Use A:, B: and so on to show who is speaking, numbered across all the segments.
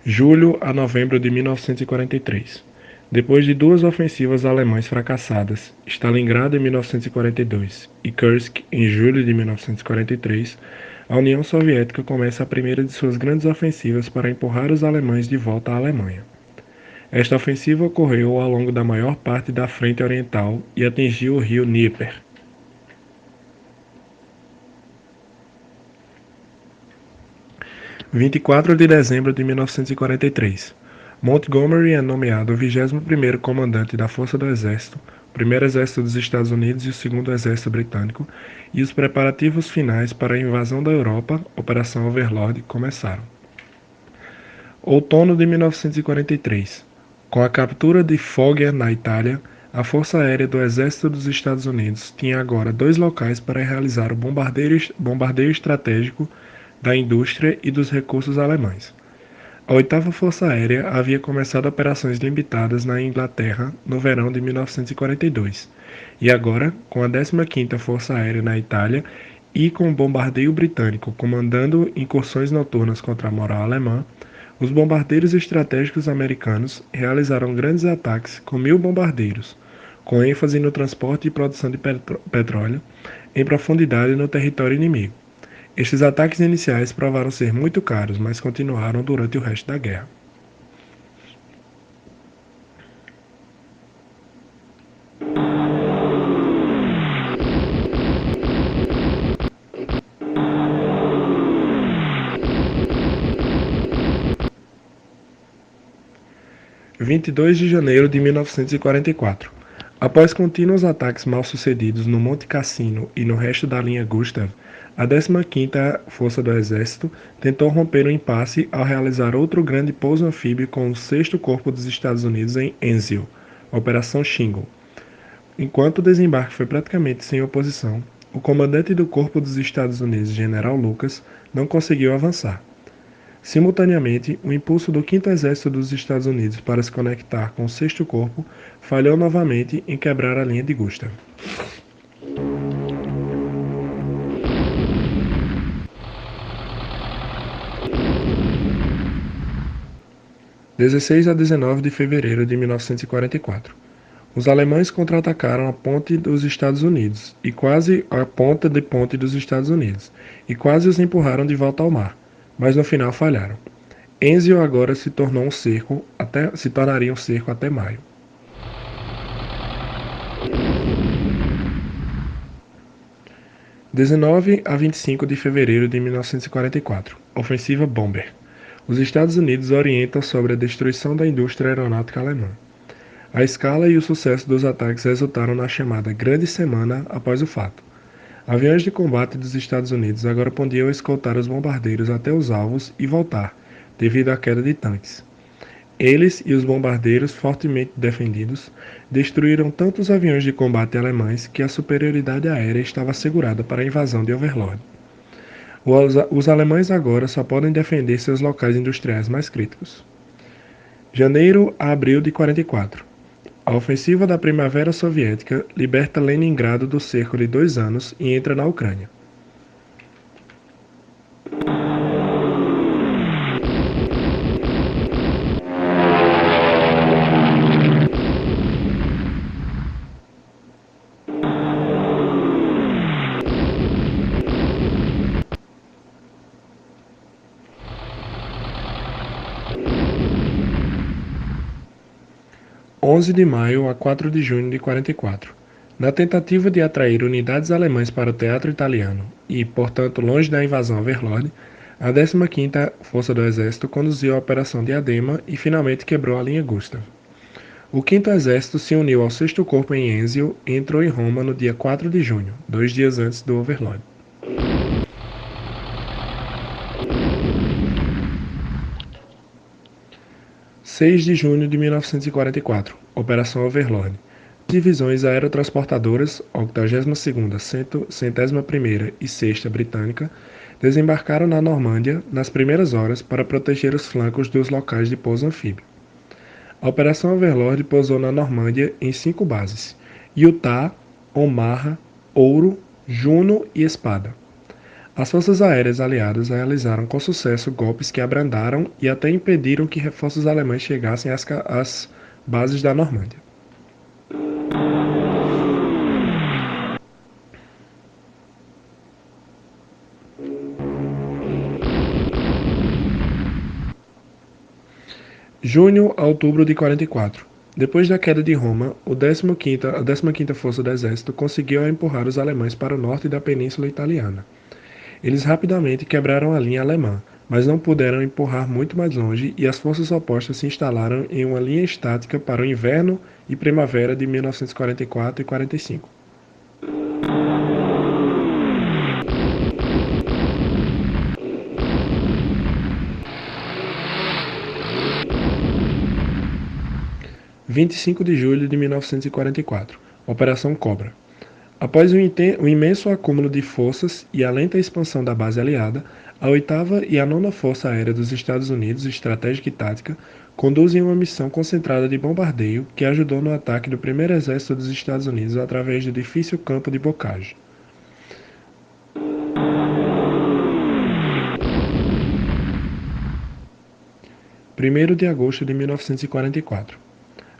A: julho a novembro de 1943. Depois de duas ofensivas alemãs fracassadas, Stalingrado em 1942 e Kursk em julho de 1943, a União Soviética começa a primeira de suas grandes ofensivas para empurrar os alemães de volta à Alemanha. Esta ofensiva ocorreu ao longo da maior parte da frente oriental e atingiu o rio Dnieper. (24 de dezembro de 1943). Montgomery é nomeado o 21º comandante da Força do Exército, o primeiro exército dos Estados Unidos e o segundo exército britânico, e os preparativos finais para a invasão da Europa, Operação Overlord, começaram. Outono de 1943. Com a captura de Foggia na Itália, a Força Aérea do Exército dos Estados Unidos tinha agora dois locais para realizar o bombardeio estratégico da indústria e dos recursos alemães. A 8ª Força Aérea havia começado operações limitadas na Inglaterra no verão de 1942, e agora, com a 15ª Força Aérea na Itália e com o bombardeio britânico comandando incursões noturnas contra a moral alemã, os bombardeiros estratégicos americanos realizaram grandes ataques com 1.000 bombardeiros, com ênfase no transporte e produção de petróleo, em profundidade no território inimigo. Estes ataques iniciais provaram ser muito caros, mas continuaram durante o resto da guerra. (22 de janeiro de 1944). Após contínuos ataques mal-sucedidos no Monte Cassino e no resto da linha Gustav, a 15ª Força do Exército tentou romper o impasse ao realizar outro grande pouso anfíbio com o 6º Corpo dos Estados Unidos em Enfield, Operação Shingle. Enquanto o desembarque foi praticamente sem oposição, o comandante do Corpo dos Estados Unidos, General Lucas, não conseguiu avançar. Simultaneamente, o impulso do 5º Exército dos Estados Unidos para se conectar com o 6º Corpo falhou novamente em quebrar a linha de Gustav. (16 a 19 de fevereiro de 1944). Os alemães contra-atacaram a ponte dos Estados Unidos e quase a ponta de ponte dos Estados Unidos e quase os empurraram de volta ao mar, mas no final falharam. Enfield agora se tornaria um cerco até maio. (19 a 25 de fevereiro de 1944). Ofensiva Bomber. Os Estados Unidos orientam sobre a destruição da indústria aeronáutica alemã. A escala e o sucesso dos ataques resultaram na chamada Grande Semana após o fato. Aviões de combate dos Estados Unidos agora podiam escoltar os bombardeiros até os alvos e voltar, devido à queda de tanques. Eles e os bombardeiros, fortemente defendidos, destruíram tanto os aviões de combate alemães que a superioridade aérea estava assegurada para a invasão de Overlord. Os alemães agora só podem defender seus locais industriais mais críticos. Janeiro a abril de 44. A ofensiva da Primavera Soviética liberta Leningrado do cerco de 2 anos e entra na Ucrânia. (11 de maio a 4 de junho de 44). Na tentativa de atrair unidades alemãs para o teatro italiano e, portanto, longe da invasão Overlord, a 15ª Força do Exército conduziu a Operação Diadema e finalmente quebrou a linha Gustav. O 5º Exército se uniu ao 6º Corpo em Enfield e entrou em Roma no dia 4 de junho, 2 dias antes do Overlord. (6 de junho de 1944). Operação Overlord. Divisões aerotransportadoras, 82ª, 101ª e 6ª Britânica, desembarcaram na Normândia nas primeiras horas para proteger os flancos dos locais de pouso anfíbio. A Operação Overlord pousou na Normândia em 5 bases: Utah, Omaha, Ouro, Juno e Espada. As forças aéreas aliadas realizaram com sucesso golpes que abrandaram e até impediram que reforços alemães chegassem às bases da Normândia. Junho a outubro de 44. Depois da queda de Roma, a 15ª Força do Exército conseguiu empurrar os alemães para o norte da Península Italiana. Eles rapidamente quebraram a linha alemã, mas não puderam empurrar muito mais longe e as forças opostas se instalaram em uma linha estática para o inverno e primavera de 1944 e 45. – 25 de julho de 1944. Operação Cobra. Após o imenso acúmulo de forças e a lenta expansão da base aliada, a 8ª e a 9ª Força Aérea dos Estados Unidos, Estratégica e Tática, conduzem uma missão concentrada de bombardeio que ajudou no ataque do 1º Exército dos Estados Unidos através do difícil campo de Bocage. – 1º de agosto de 1944.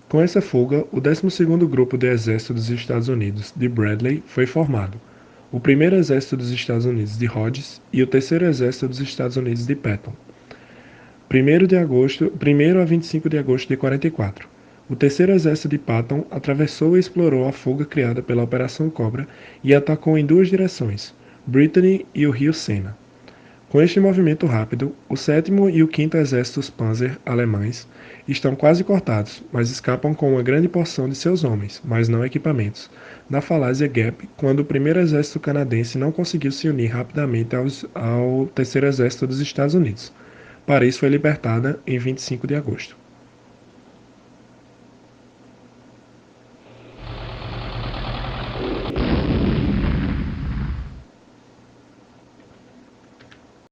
A: Com essa fuga, o 12º Grupo de Exército dos Estados Unidos, de Bradley, foi formado, o 1º Exército dos Estados Unidos, de Rhodes, e o 3º Exército dos Estados Unidos, de Patton. 1º a 25 de agosto de 44. O 3º Exército de Patton atravessou e explorou a fuga criada pela Operação Cobra e atacou em duas direções, Brittany e o rio Sena. Com este movimento rápido, o 7º e o 5º Exércitos Panzer alemães estão quase cortados, mas escapam com uma grande porção de seus homens, mas não equipamentos, na falácia Gap, quando o 1º Exército canadense não conseguiu se unir rapidamente ao 3º Exército dos Estados Unidos. Paris foi libertada em 25 de agosto.